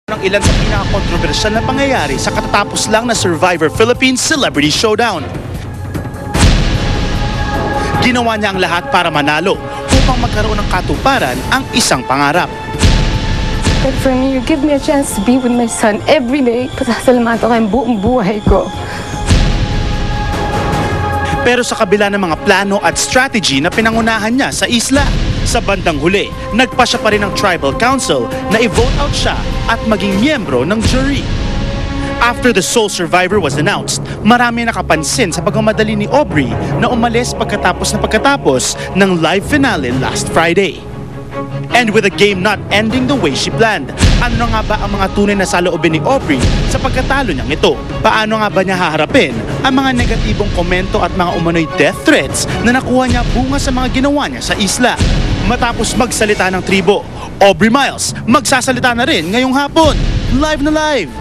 ng ilan sa pinaka-kontrobersyal na pangyayari sa katatapos lang na Survivor Philippines Celebrity Showdown. Ginawa niya ang lahat para manalo upang magkaroon ng katuparan ang isang pangarap. But for me, you give me a chance to be with my son every day. Pasasalamatan ko yung buong buhay ko. Pero sa kabila ng mga plano at strategy na pinangunahan niya sa isla, sa bandang huli, nagpa siya pa rin ng Tribal Council na i-vote out siya at maging miyembro ng jury. After the sole survivor was announced, marami nakapansin sa pagmamadali ni Aubrey na umalis pagkatapos ng live finale last Friday. And with the game not ending the way she planned, ano nga ba ang mga tunay na saloobin ni Aubrey sa pagkatalo niyang ito? Paano nga ba niya haharapin ang mga negatibong komento at mga umano'y death threats na nakuha niya bunga sa mga ginawa niya sa isla? Matapos magsalita ng tribo, Aubrey Miles magsasalita na rin ngayong hapon. Live na live!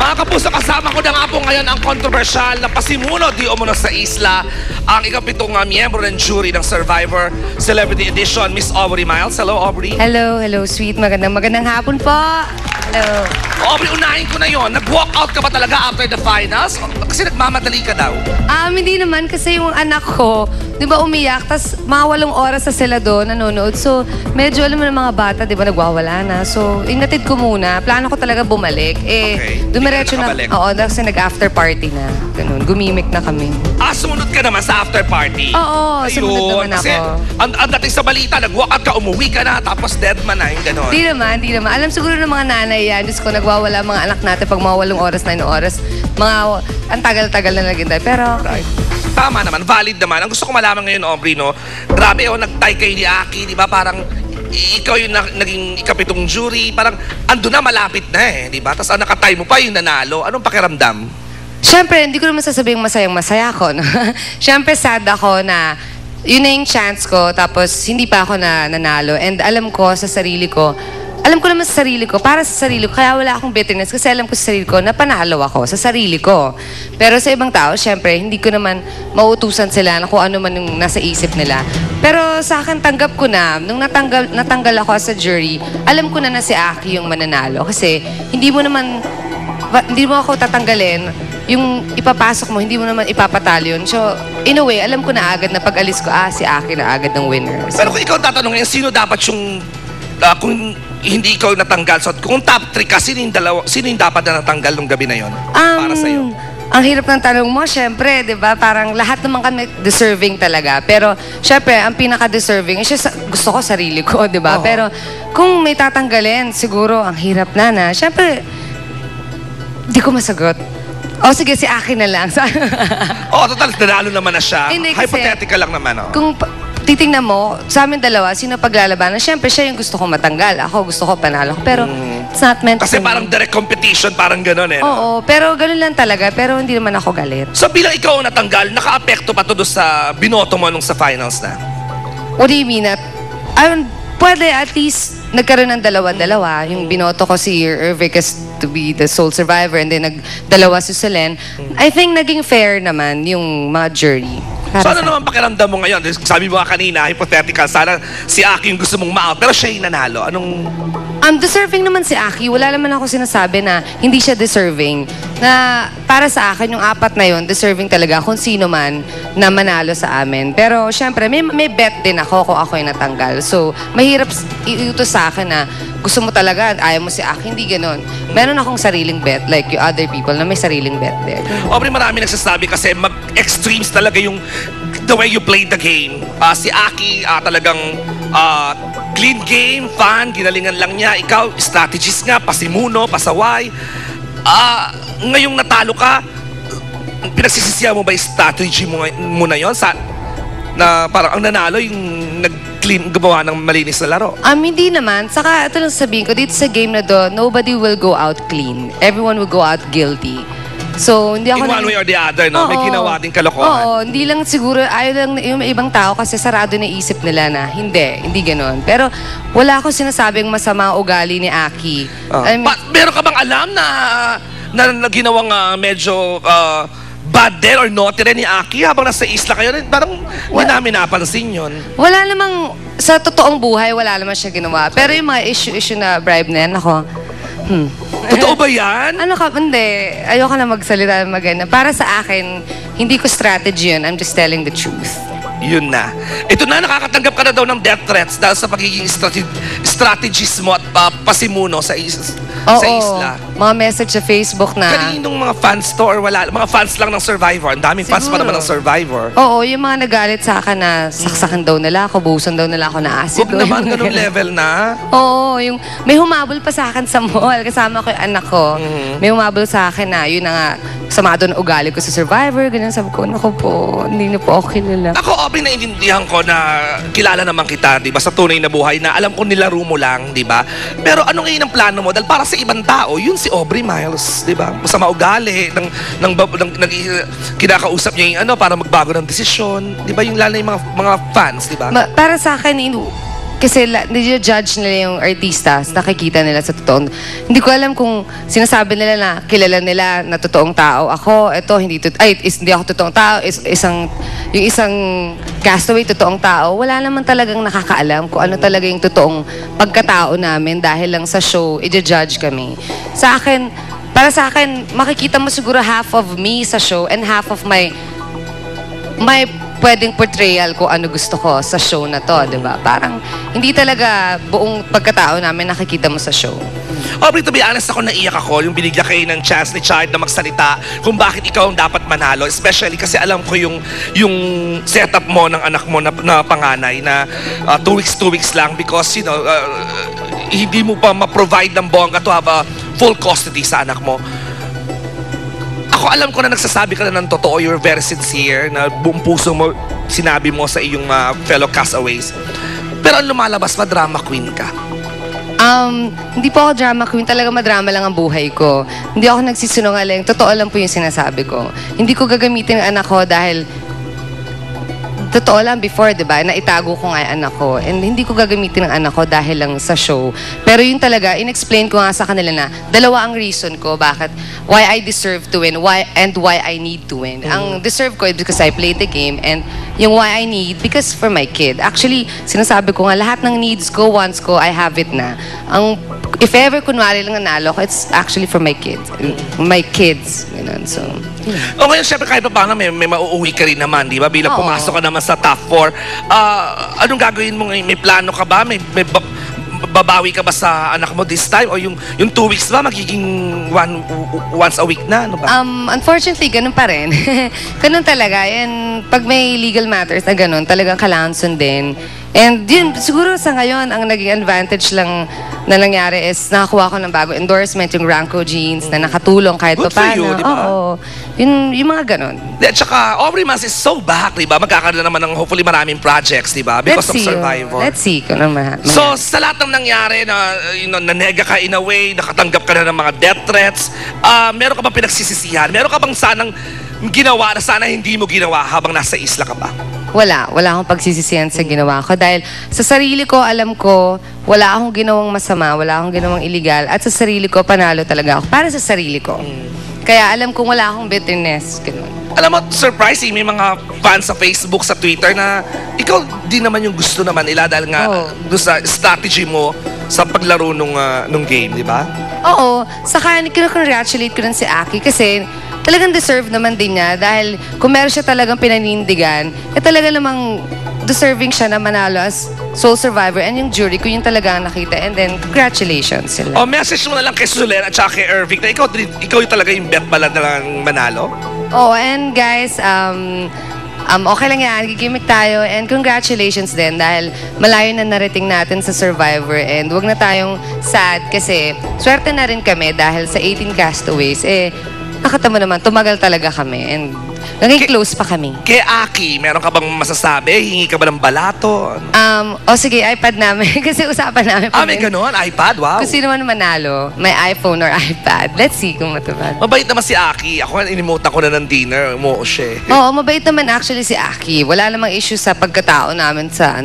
Mga kapuso, kasama ko na nga po ngayon ang kontrobersyal na pasimuno di umano sa isla, ang ikapitong miyembro ng jury ng Survivor Celebrity Edition, Miss Aubrey Miles. Hello, Aubrey. Hello, sweet. Magandang hapon po. Hello. Aubrey, unahin ko na yon. Nag-walk out ka ba talaga after the finals? Kasi nagmamadali ka daw. Hindi naman kasi yung anak ko, di ba umiyak, tas mga 8 oras na sila doon nanonood. So, medyo alam mo ng mga bata, di ba nagwawala na. So, inatid ko muna. Plano ko talaga bumalik. Dumiretso na. Oo, kasi nag-after party na. Ganun, gumimik na kami. Sumunod ka naman sa after party? Oo, sumunod naman ako. Kasi ang dating sa balita, nag-walk out ka, umuwi ka na, tapos dead man na yung gano'n. Di naman. Alam siguro ng mga nanay yan. Diyos ko, nagwawala mga anak natin pag mga 8 oras, 9 oras. Ang tagal-tagal na naging tayo. Pero, right. Tama naman, valid naman. Ang gusto ko malaman ngayon, Aubrey, no? Grabe, nag-tie kayo ni Aki, di ba? Parang ikaw yung naging ikapitong jury. Parang ando na, malapit na di ba? Tapos nakatay mo pa yung nanalo. Anong pakiramdam? Siyempre, hindi ko naman sasabing masayang-masaya ako. No? Siyempre, sad ako na yun na yung chance ko, tapos hindi pa ako nanalo. And alam ko sa sarili ko, para sa sarili ko, kaya wala akong bitterness kasi alam ko sa sarili ko na panalo ako sa sarili ko. Pero sa ibang tao, syempre, hindi ko naman mautusan sila na kung ano man yung nasa isip nila. Pero sa akin, tanggap ko na, nung natanggal ako sa jury, alam ko na si Aki yung mananalo. Kasi hindi mo ako tatanggalin, yung ipapasok mo, hindi mo naman ipapatalo yun. So, in a way, alam ko na agad na pag-alis ko, si Aki na agad ng winner. So, pero kung ikaw tatanungin, sino dapat yung, kung hindi ikaw natanggal, so kung top 3 ka, sino yung dapat na natanggal nung gabi na yon para sa'yo? Ang hirap ng tanong mo, syempre, di ba? Parang lahat naman kami deserving talaga. Pero, syempre, ang pinaka-deserving, gusto ko sarili ko, di ba? Pero, kung may tatanggalin, siguro, ang hirap na. Syempre, di ko masagot. Sige, si Aki na lang. Total, nanalo naman na siya. Hindi, hypothetical lang naman, Kung titingnan mo, sa amin dalawa, sino paglalabanan? Siyempre, siya yung gusto ko matanggal. Ako, gusto ko panalo. Pero, it's not meant kasi to parang direct competition, parang gano'n Oo, pero gano'n lang talaga. Pero hindi naman ako galit. So, bilang ikaw ang natanggal, naka-apekto pa to doon sa binoto mo nung sa finals na? What do you mean? Pwede at least nagkaroon ng dalawa-dalawa. Yung binoto ko si Irvicus to be the sole survivor and then nagdalawa si Solen. I think naging fair naman yung mga jury. So ano naman pakiramdam mo ngayon? Sabi mo kanina, hypothetical, sana si Aki yung gusto mong ma-out, pero siya yung nanalo. Anong... Deserving naman si Aki. Wala naman ako sinasabi na hindi siya deserving. Na para sa akin, yung 4 na yun, deserving talaga kung sino man na manalo sa amin. Pero syempre, may bet din ako kung ako yung natanggal. So, mahirap iutos sa akin na gusto mo talaga, ayaw mo si Aki, hindi ganon. Meron akong sariling bet, like yung other people na may sariling bet din. Aubrey, marami nagsasabi kasi mag-extremes talaga yung the way you played the game. Si Aki talagang clean game, fun, ginalingan lang niya. Ikaw, strategist nga, pasimuno, pasaway. Ngayong natalo ka, pinagsisisiya mo ba yung strategy mo na yun? Na parang ang nanalo yung gumawa ng malinis na laro. Hindi naman. Saka ito lang sabihin ko, dito sa game na to, nobody will go out clean. Everyone will go out guilty. So, hindi ako... In one way or the other, no? May ginawa din kalokohan. Hindi lang siguro, ayaw lang yung ibang tao kasi sarado na isip nila na hindi ganon. Pero wala akong sinasabing masama ugali ni Aki. Meron ka bang alam na ginawang medyo bad din or naughty rin ni Aki habang nasa isla kayo? Parang hindi namin napansin yun. Wala namang sa totoong buhay, wala naman siya ginawa. Pero yung mga issue na bribe na yan, ako, Totoo ba yan? ano ka, hindi. Ayoko na magsalita ng maganda. Para sa akin, hindi ko strategy yun. I'm just telling the truth. Yun na. Ito na, nakakatanggap ka na daw ng death threats dahil sa pagiging strategist mo at pasimuno sa isla. Mga message sa Facebook na... Kaninong mga fans to or wala? Mga fans lang ng Survivor. Ang daming fans pa Siguro. naman ng Survivor. Oo, yung mga nagalit sa akin na saksakan daw nila ako, buhusan daw nila ako na acid. Huwag naman ganung level na. Oo, yung may humabol pa sa akin sa mall. Kasama ko yung anak ko. May humabol sa akin na yun na nga, sama doon ugali ko sa Survivor. Ganyan sabi ko, naku po, hindi na po ako kilala. Ako, Aubrey, naiintindihan ko na kilala naman kita, di ba, sa tunay na buhay na alam ko nilaro mo lang, di ba? Pero ano ngayon ang plano mo? Dahil para sa ibang tao, yun si Aubrey Miles, di ba? Masama ugali, kinakausap niya yung para magbago ng desisyon, di ba? Yung lalo yung mga fans, di ba? Para sa akin, kasi judge nila yung artista, nakikita nila sa totoong. Hindi ko alam kung sinasabi nila na kilala nila na totoong tao. Ako, hindi ako totoong tao. Yung isang castaway, totoong tao. Wala naman talagang nakakaalam kung ano talaga yung totoong pagkatao namin dahil lang sa show, i-judge kami. Para sa akin, makikita mo siguro half of me sa show and half of my pwedeng portrayal ko ano gusto ko sa show na to, di ba? Parang hindi talaga buong pagkatao namin nakikita mo sa show. Aubrey, to be honest, ako naiyak ako yung binigyan kayo ng chance ni Chard na magsalita kung bakit ikaw ang dapat manalo. Especially kasi alam ko yung setup mo ng anak mo na panganay na 2 weeks lang because, hindi mo pa ma-provide ng bongga to have a full custody sa anak mo. Ako alam ko na nagsasabi ka na ng totoo, you're very sincere, na buong puso mo sinabi mo sa iyong fellow castaways. Pero ang lumalabas, drama queen ka. Hindi po ako drama queen. Talaga madrama lang ang buhay ko. Hindi ako nagsisinungaling. Totoo lang po yung sinasabi ko. Hindi ko gagamitin ang anak ko dahil totoo lang before, di ba, na itago ko nga yung anak ko. And hindi ko gagamitin ang anak ko dahil lang sa show. Pero yun talaga, in-explain ko nga sa kanila na dalawa ang reason ko why I deserve to win, why I need to win. Ang deserve ko is because I played the game, and yung why I need, because for my kid. Actually, sinasabi ko nga, lahat ng needs ko, wants ko, I have it na. If ever kunwari lang nanalo ko, it's actually for my kids. My kids. Ganun, so... O ngayon, syempre kahit pa paano may mauuwi ka rin naman, di ba? Bilang Oo. pumasok ka naman sa top 4. Anong gagawin mo ngayon? May plano ka ba? May babawi ka ba sa anak mo this time? O yung 2 weeks ba magiging once a week na? Ano ba? Unfortunately, ganun pa rin. Ganun talaga. And pag may legal matters na ganun, talagang kailangan sundin. And yun, siguro sa ngayon, ang naging advantage lang na nangyari is nakakuha ko ng bago endorsement, yung Ranko jeans, na nakatulong kahit Good for you, paano. di ba? Oo. Yung mga ganun. At saka, Aubrey Miles is so back, di ba? Magkakaroon naman ng hopefully maraming projects, di ba? Because of Survivor. Let's see kung naman. So, sa lahat ng nangyari na nanega ka in a way, nakatanggap ka na ng mga death threats, meron ka bang pinagsisisihan? Meron ka bang sanang ginawa na sana hindi mo ginawa habang nasa isla ka pa? Wala akong pagsisisihan sa ginawa ko dahil sa sarili ko, alam ko, wala akong ginawang masama, wala akong ginawang illegal, at sa sarili ko, panalo talaga ako. Para sa sarili ko. Kaya alam kong wala akong bitterness. Ganun. Alam mo, surprising, may mga fans sa Facebook, sa Twitter na ikaw din naman yung gusto naman nila dahil nga doon sa strategy mo sa paglaro nung game, di ba? Oo. Saka, congratulate ko rin si Aki kasi talagang deserve naman din niya dahil kung meron siya talagang pinanindigan, talaga namang deserving siya na manalo as sole survivor, and yung jury ko yung talaga nakita, and then congratulations sila. O message mo na lang kay Soler at saka kay Ervic na ikaw yung talaga yung bet pala na lang manalo? Oh, and guys, okay lang yan, gigimik tayo, and congratulations din dahil malayo na narating natin sa Survivor, and wag na tayong sad kasi swerte na rin kami dahil sa 18 castaways, nakatama naman, tumagal talaga kami, and naging close pa kami. Kay Aki, meron ka bang masasabi? Hingi ka ba ng balato? Sige, iPad namin. Kasi usapan namin. May ganon? iPad? Wow. Kung sino man manalo, may iPhone or iPad. Let's see kung matupad. Mabait naman si Aki. Ako, inimutan ko na ng dinner. Umuo siya. Oo, mabait naman actually si Aki. Wala namang issue sa pagkatao namin sa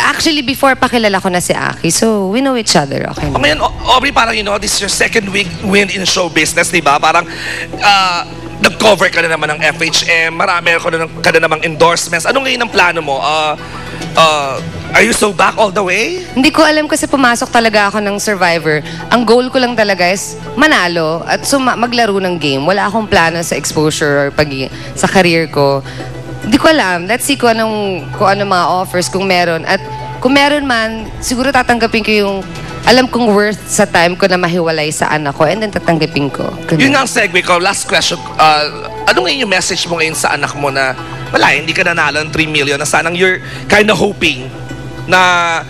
Actually, before pakilala ko na si Aki. So, we know each other. Okay. Ngayon, Aubrey, parang this is your second win in show business, di ba? Parang, nag-cover ka na naman ng FHM, marami ka na namang endorsements. Ano ngayon ang plano mo? Are you so back all the way? Hindi ko alam kasi pumasok talaga ako ng Survivor. Ang goal ko lang talaga is manalo at maglaro ng game. Wala akong plano sa exposure or sa career ko. Hindi ko alam. Let's see kung ano mga offers kung meron. At kung meron man, siguro tatanggapin ko yung alam kong worth sa time ko na mahiwalay sa anak ko and then tatanggapin ko. Ganun. Yun nga ang segue ko. Last question. Ano ngayon yung message mo ngayon sa anak mo na wala, hindi ka nanalo ng 3 million na sanang you're kind of hoping na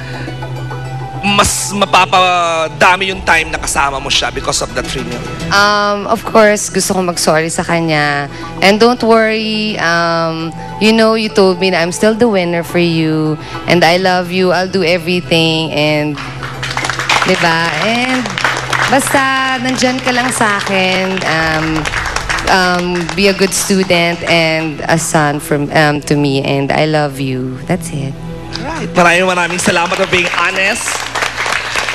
mas mapapadami yung time na kasama mo siya because of that 3 million? Of course, gusto kong mag-sorry sa kanya. And don't worry, you know, you told me na I'm still the winner for you. And I love you. I'll do everything. And, diba? And, basta, nandyan ka lang sa akin. Be a good student and a son to me. And I love you. That's it. Right. Maraming salamat for being honest.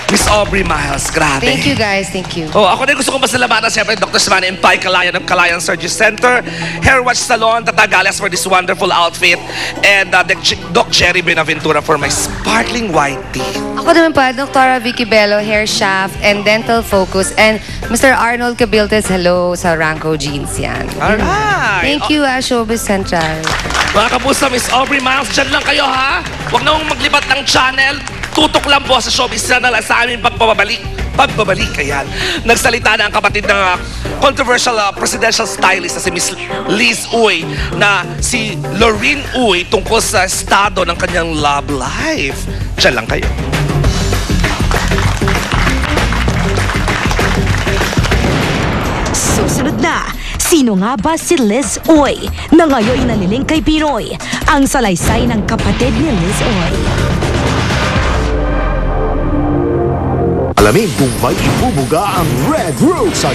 Miss Aubrey Miles, grabe. Thank you guys, thank you. Oh, ako din gusto kong pasalamatan siyempre Dr. Savannah Impay Calayan ng Calayan Surgery Center, Hair Watch Salon, Tata Gales for this wonderful outfit, and Doc Jerry Benaventura for my sparkling white teeth. Ako naman pa, Dr. Vicky Bello, Hair Shaft and Dental Focus, and Mr. Arnold Cabiltes, hello sa Ranco Jeans yan. Alright. Thank you, Showbiz Central. Mga kapuso, Miss Aubrey Miles, dyan lang kayo ha. Huwag na mong maglipat ng channel. Tutok lang po sa Showbiz Channel sa aming pagbabalik. Ayan. Nagsalita na ang kapatid ng controversial presidential stylist na si Miss Liz Uy na si Lorene Uy tungkol sa estado ng kanyang love life. Diyan lang kayo. Susunod na, sino nga ba si Liz Uy na ngayon naliling kay Pinoy? Ang salaysay ng kapatid ni Liz Uy. Alamin kung may ibubuga ang Red Rose sa